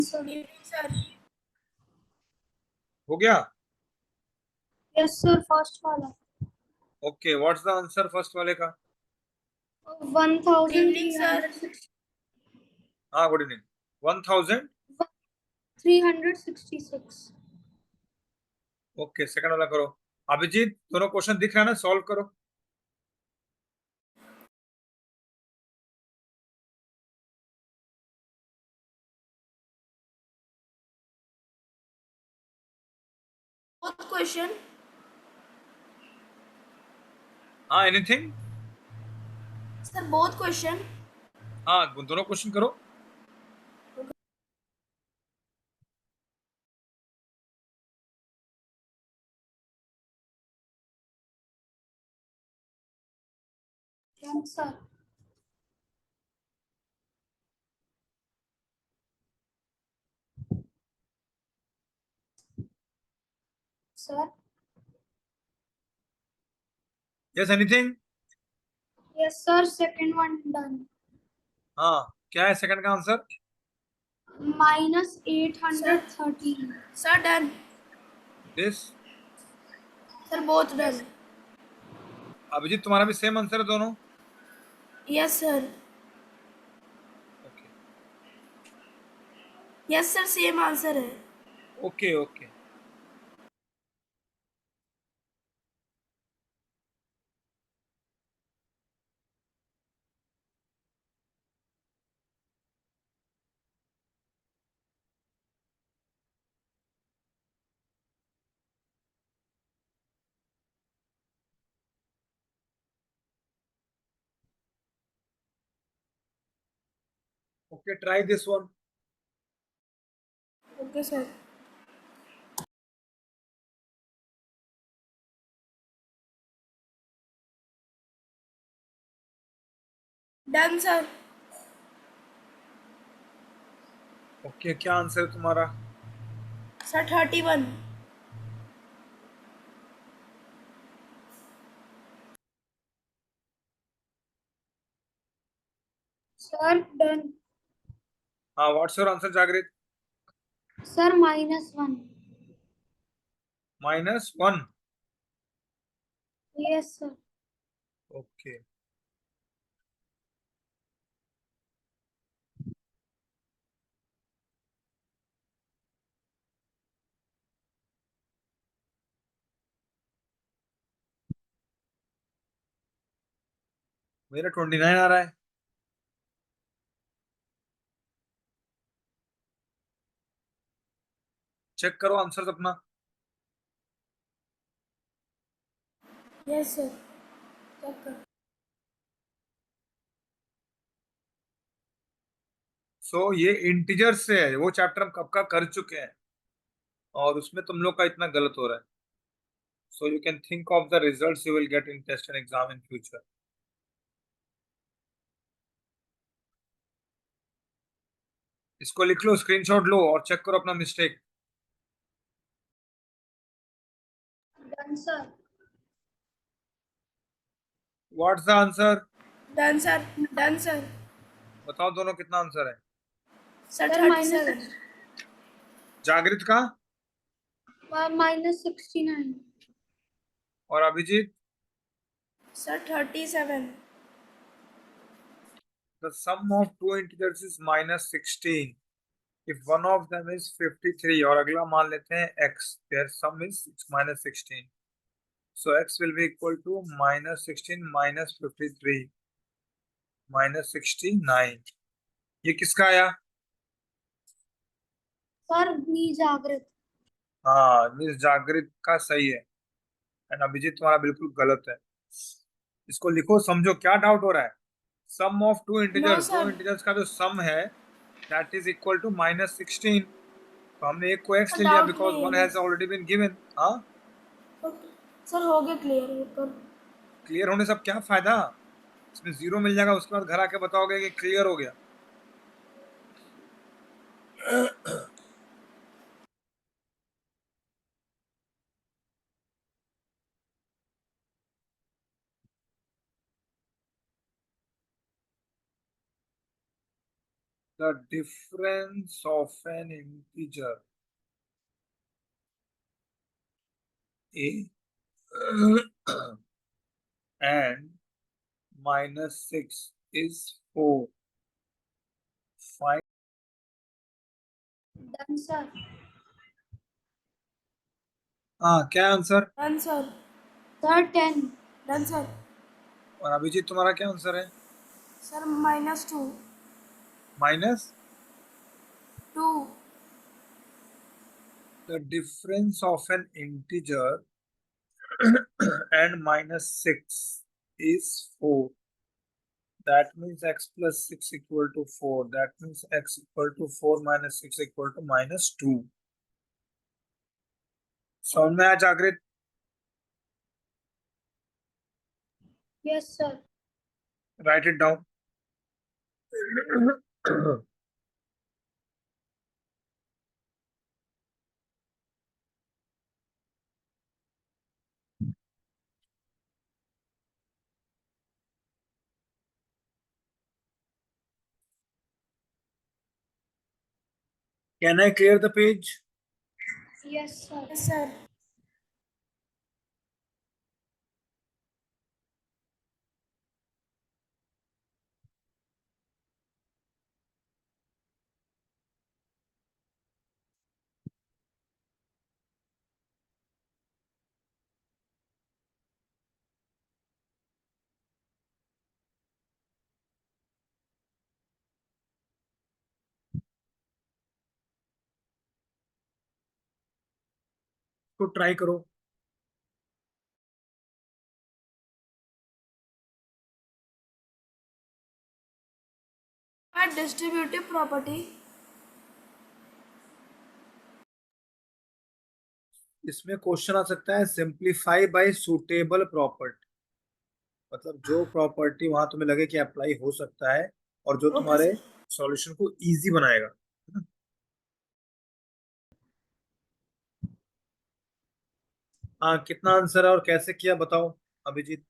Sir. Sir हो गया? Yes sir, first वाला। Okay, what's the answer first वाले का? 1360। हाँ, गुड इवनिंग। 1000। 366। ओके, सेकंड वाला करो। अभिजीत, दोनों क्वेश्चन दिख रहा है ना? सॉल्व करो। Both question. हाँ, एनीथिंग? Sir both question. हाँ, दोनों क्वेश्चन करो। Yes sir. Sir. Yes, anything? Yes sir, second one done. हाँ, क्या है सेकंड का answer? -813। Sir done. This? Sir both done. Abhijit, तुम्हारा भी सेम आंसर है दोनों? Yes sir. Okay yes sir, same answer है। Okay okay. Okay, try this one. Okay sir. Done sir. Okay, क्या आंसर है तुम्हारा? सर 31। Sir done. हाँ, what's your answer जागृत? सर -1। -1। Yes sir. ओके। मेरा 29 आ रहा है। चेक करो आंसर अपना। Yes sir. चेक कर। ये इंटीजर से है, वो चैप्टर हम कब का कर चुके हैं और उसमें तुम लोग का इतना गलत हो रहा है। You can think of the results you will get in test and exam in future. इसको लिख लो, स्क्रीनशॉट लो और चेक करो अपना mistake. Done sir. What's the answer? Done sir. Done sir. बताओ दोनों कितना आंसर है? Sir sir 37। जागृत का? -69। और Abhijit? Sir 37। The sum of two integers is -16. If one of them is 53 और अगला मान लेते हैं x, their sum is -16. So x will be equal to -16 -53 -69. ये किसका आया? सर जागृत। हाँ, मिस जागृत का सही है। एंड अभिजीत तुम्हारा बिल्कुल गलत है। इसको लिखो, समझो क्या डाउट हो रहा है। सम ऑफ टू नो इंटीजर्स, दो सर। इंटीजर्स का जो सम है दैट इज इक्वल टू -16। तो हमने एक को x ले लिया डाउट बिकॉज नहीं वन है। Has already been given. हाँ, सर हो गया क्लियर होकर। क्लियर होने से अब क्या फायदा? इसमें 0 मिल जाएगा, उसके बाद घर आके बताओगे कि क्लियर हो गया। the difference of an integer a and -6 is 4. Find. Done, sir. हाँ, क्या answer? Done, sir. Sir, 10. Done, sir. और अभिजीत तुम्हारा क्या आंसर है? Sir, -2. Minus 2. the difference of an integer and -6 is 4. That means x plus 6 equal to 4. That means x equal to 4 minus 6 equal to -2. समझ में आया जागृत? Yes, sir. Write it down. Can I clear the page? Yes, sir. Yes, sir. तो try करो. A distributive property. इसमें question आ सकता है simplify bye suitable property. मतलब जो प्रॉपर्टी वहां तुम्हें लगे कि अप्लाई हो सकता है और जो Okay, तुम्हारे sir. सॉल्यूशन को इजी बनाएगा. है ना? हाँ, कितना आंसर है और कैसे किया बताओ Abhijit.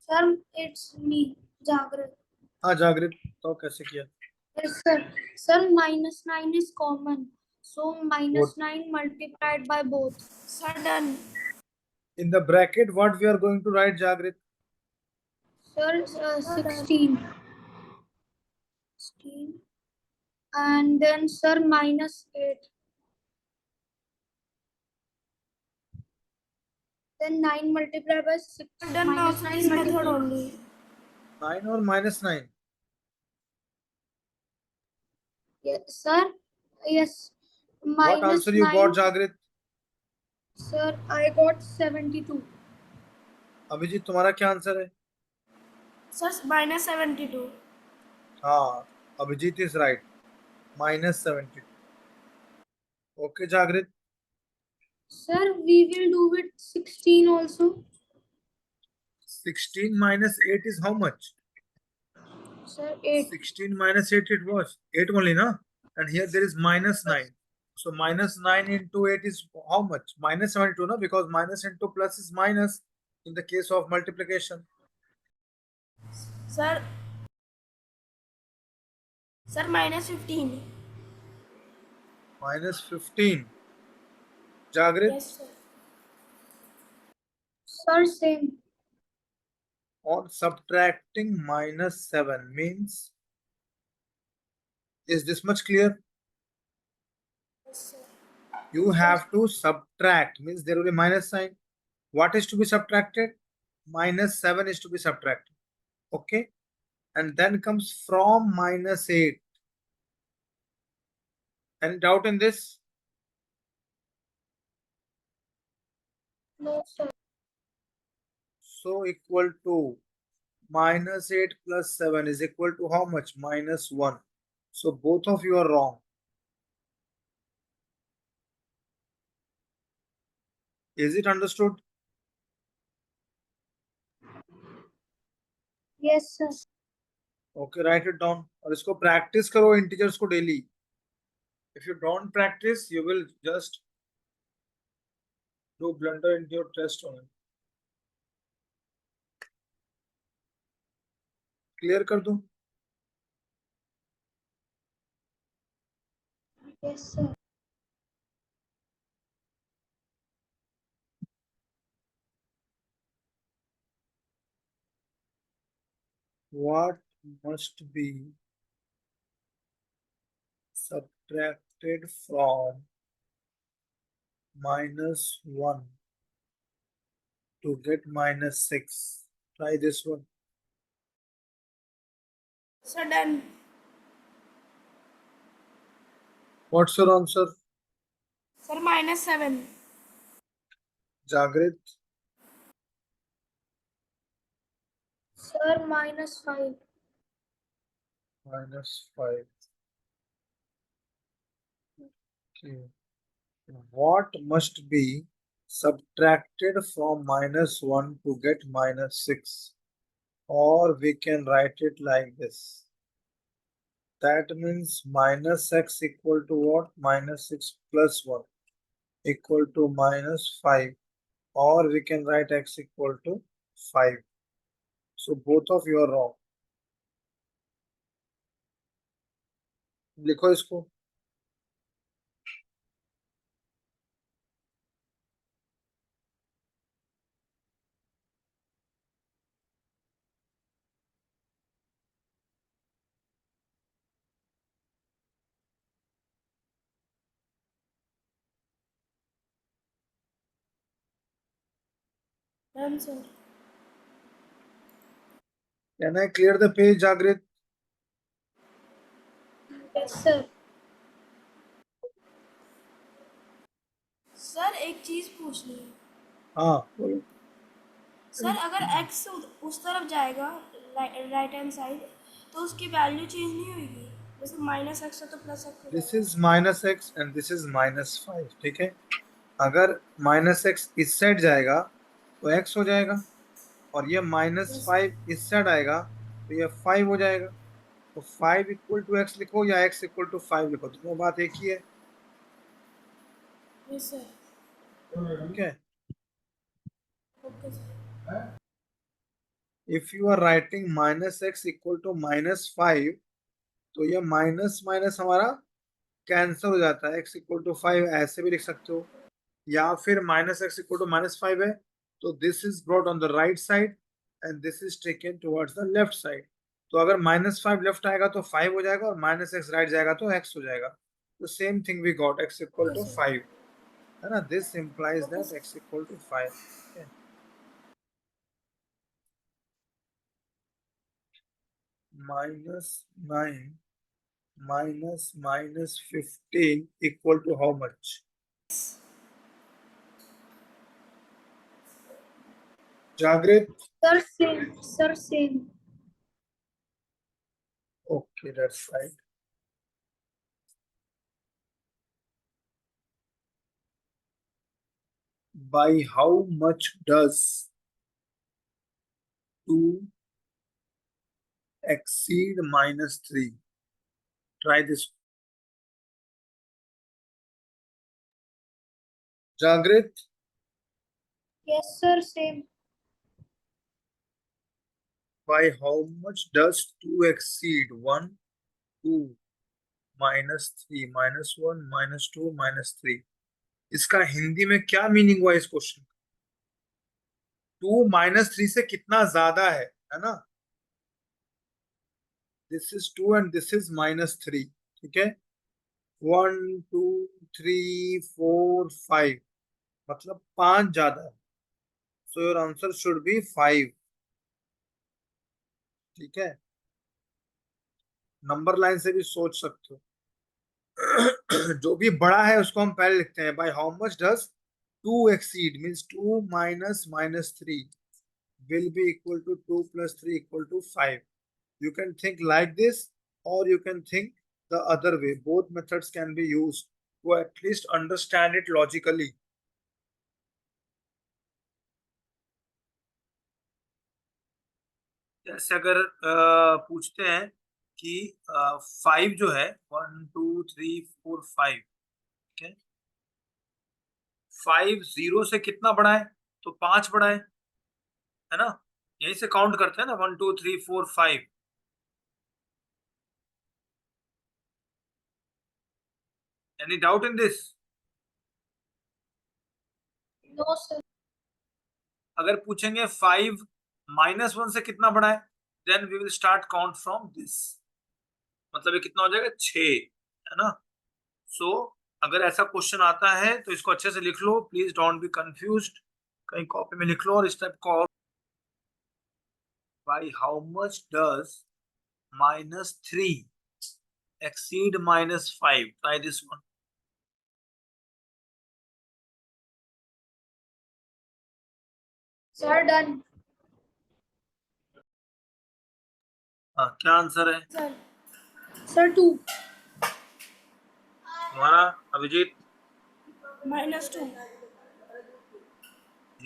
Sir, it's me, Jagrat. हाँ जागृत, तो कैसे किया? Yes, sir. Sir, -9 is common. So, What? -9 multiplied by both. Sir, done. In the bracket, what we are going to write, Jagrit? Sir, 16. 16. And then, sir, -8. Then 9 multiplied by 6. Sir, done also -9 this method multiplied. only. 9 or -9? Yes, sir. Yes. What answer you got, Jagrit? Sir, I got 72. Abhijit तुम्हारा क्या answer है? Sir, -72. हाँ, Abhijit is right. -72. Okay, Jagrit. Sir, we will do with 16 also. 16 minus 8 is how much? Sir, 8. 16 minus 8 it was 8 only, no? And here there is -9. So -9 into 8 is how much? -72, no? Because minus into plus is minus in the case of multiplication. Sir, -15. -15. Jagrit? Yes, sir. Sir, same. On subtracting -7 means, is this much clear? Yes, sir. You have to subtract, means there will be minus sign. What is to be subtracted? -7 is to be subtracted. Okay, and then comes from -8. Any doubt in this? No, sir. So equal to -8 plus 7 is equal to how much? -1. So both of you are wrong. Is it understood? Yes, sir. Okay, write it down. और इसको practice करो integers को daily. If you don't practice, you will just do blunder into your test only. Clear कर दूं? Yes, sir. What must be subtracted from -1 to get -6? Try this one. Sir, done. What's your answer? Sir, -7. Jagrit? Sir, -5. -5. Okay. What must be subtracted from -1 to get -6? Or we can write it like this. That means -x equal to what? -6 plus 1 equal to -5. Or we can write x equal to 5. So both of you are wrong. लिखो इसको. Done, sir. Can I clear the page, Jagrit? Yes, sir. Sir एक चीज पूछनी है. हाँ बोलो. Sir अगर x उस तरफ जाएगा राइट हैंड साइड तो उसकी वैल्यू चेंज नहीं होगी. जैसे -x है तो +x. This is -x and this is -5. ठीक है. अगर -x इस साइड जाएगा तो x हो जाएगा और ये -5 इस साइड आएगा तो ये 5 हो जाएगा. तो 5 इक्वल टू x लिखो या x इक्वल टू 5 लिखो, दोनों बात एक ही है. Yes sir. ठीक है. Okay sir. If you are writing -x equal to -5 तो ये माइनस माइनस हमारा कैंसिल हो जाता है. x इक्वल टू 5 ऐसे भी लिख सकते हो या फिर -x इक्वल टू -5 है तो this is brought on the right side and this is taken towards the left side. तो अगर -5 लेफ्ट आएगा तो 5 हो जाएगा और -x राइट जाएगा तो x हो जाएगा. तो same thing we got x equal to 5 है ना. This implies that x equal to 5. -9 -15 equal to how much? Jagrit? Sir, same. Sir, same. Okay, that's right. By how much does 2 exceed -3? Try this. Jagrit? Yes, sir, same. By how much does 2 exceed 1, 2, -3, -1, -2, -3? इसका हिंदी में क्या meaning हुआ इस question? 2 -3 से कितना ज्यादा है ना. This is 2 and this is -3. ठीक है. 1 2 3 4 5 मतलब 5 ज्यादा है. So your answer should be 5. ठीक है. नंबर लाइन से भी सोच सकते हो. जो भी बड़ा है उसको हम पहले लिखते हैं. By how much does 2 exceed means 2 minus -3 will be equal to 2 plus 3 equal to 5. You can think like this or you can think the other way. Both methods can be used to at least understand it logically. जैसे अगर पूछते हैं कि 5 जो है 1 2 3 4 5. ठीक है. 5 0 से कितना बड़ा है तो 5 बड़ा है ना. यहीं से काउंट करते हैं ना 1 2 3 4 5. Any doubt in this? No, sir. अगर पूछेंगे 5 -1 से कितना बड़ा है, then we will start count from this, मतलब ये कितना हो जाएगा 6, है ना। सो अगर ऐसा क्वेश्चन आता है तो इसको अच्छे से लिख लो, प्लीज डोंट बी कंफ्यूज्ड, कहीं कॉपी में लिख लो। और इस टाइप का, by how much does -3 exceed -5? Try this one. Sir, done. हाँ, क्या आंसर है सर Sir, 2. तुम्हारा अभिजीत? -2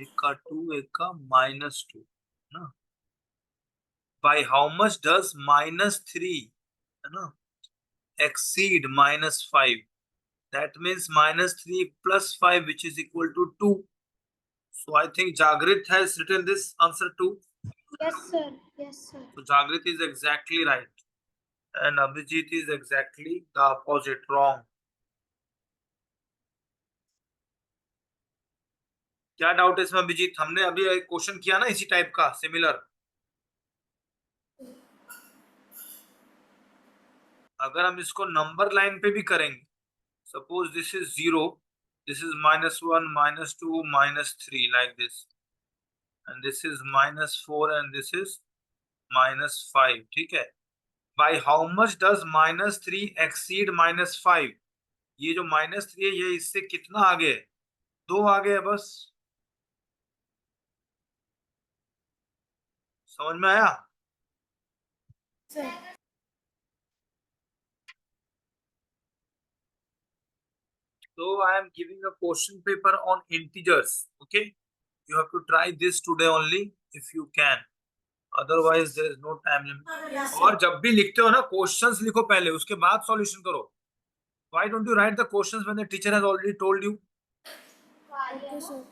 एक का 2, एक का -2 ना। बाय हाउ मच डज -3, है ना, exceed -5? That means -3 plus 5, which is equal to 2. So I think Jagrit has written this answer 2. Yes, sir. Yes, sir. So Jagrit is exactly right, and Abhijit is exactly the opposite, wrong. क्या doubt है इसमें अभिजीत? हमने अभी एक question किया ना इसी type का, सिमिलर। अगर हम इसको नंबर लाइन पे भी करेंगे, suppose this is 0, this is -1, -2, -3, like this, and this is -4 and this is -5, ठीक है। By how much does -3 exceed -5? ये जो -3 है ये इससे कितना आगे है? 2 आगे है बस। समझ में आया? Sir So I am giving a question paper on integers. Okay, you have to try this today only if you can. Otherwise there is no time limit. Yes, और जब भी लिखते हो ना, क्वेश्चंस लिखो पहले, उसके बाद सॉल्यूशन करो। Why don't you write the questions when the teacher has already told you? Okay sir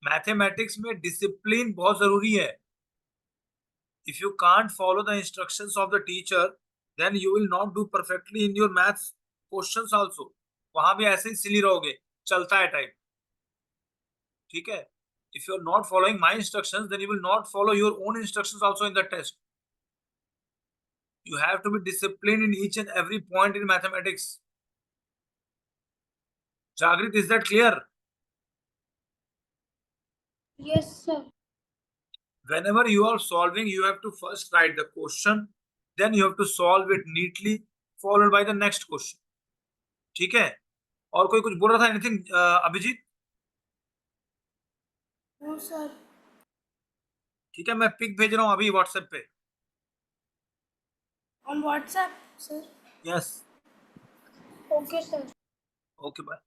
mathematics में डिसिप्लिन बहुत जरूरी है। If you can't follow the instructions of the teacher, then you will not do perfectly in your maths questions also. वहां भी ऐसे ही सिली रहोगे, चलता है टाइप, ठीक है। If you are not following my instructions, then you will not follow your own instructions also in the test. You have to be disciplined in each and every point in mathematics. Jagrit, is that clear? Yes, sir. Whenever you are solving, you have to first write the question, then you have to solve it neatly, followed by the next question. ठीक है? और कोई कुछ बोल रहा था? Anything Abhijit? No sir ठीक है, मैं पिक भेज रहा हूँ अभी व्हाट्सएप पे। On WhatsApp sir yes, Okay, sir. Okay bye.